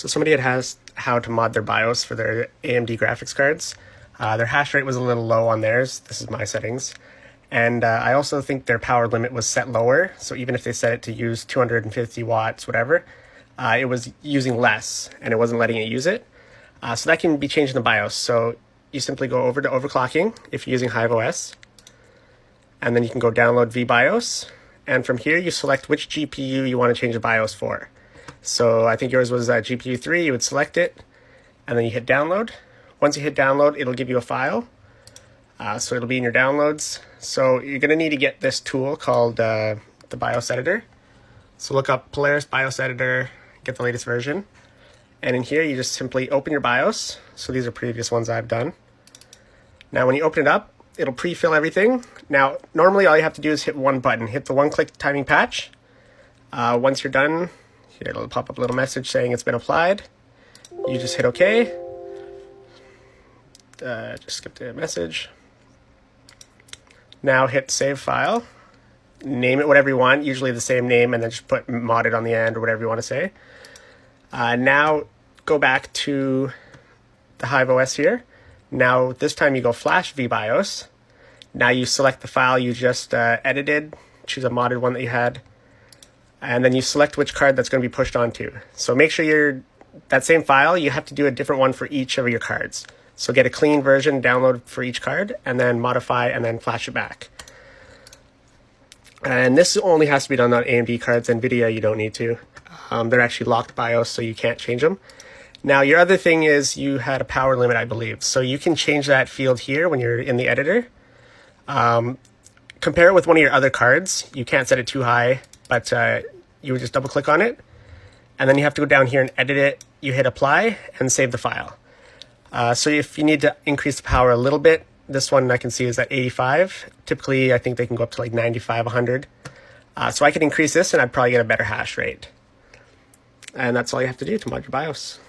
So somebody had asked how to mod their BIOS for their AMD graphics cards. Their hash rate was a little low on theirs. This is my settings. And I also think their power limit was set lower. So even if they set it to use 250 watts, whatever, it was using less and it wasn't letting it use it. So that can be changed in the BIOS. So you simply go over to overclocking if you're using HiveOS. And then you can go download VBIOS. And from here, you select which GPU you want to change the BIOS for. So I think yours was GPU 3. You would select it. And then you hit download. Once you hit download, it'll give you a file. So it'll be in your downloads. So you're going to need to get this tool called the BIOS editor. So look up Polaris BIOS editor, get the latest version. And in here, you just simply open your BIOS. So these are previous ones I've done. Now, when you open it up, it'll pre-fill everything. Now, normally all you have to do is hit one button. Hit the one-click timing patch. Once you're done, it'll pop up a little message saying it's been applied. You just hit OK. Just skip the message. Now hit save file. Name it whatever you want, usually the same name, and then just put modded on the end or whatever you want to say. Now go back to the HiveOS here. Now this time you go flash VBIOS. Now you select the file you just edited, choose a modded one that you had, and then you select which card that's going to be pushed onto. So make sure that same file, you have to do a different one for each of your cards. So get a clean version, download for each card, and then modify and then flash it back. And this only has to be done on AMD cards. NVIDIA, you don't need to. They're actually locked BIOS, so you can't change them. Now, your other thing is you had a power limit, I believe. So you can change that field here when you're in the editor. Compare it with one of your other cards. You can't set it too high, but you would just double click on it. And then you have to go down here and edit it. You hit apply and save the file. So if you need to increase the power a little bit, this one I can see is at 85. Typically, I think they can go up to like 95, 100. So I could increase this and I'd probably get a better hash rate. And that's all you have to do to mod your BIOS.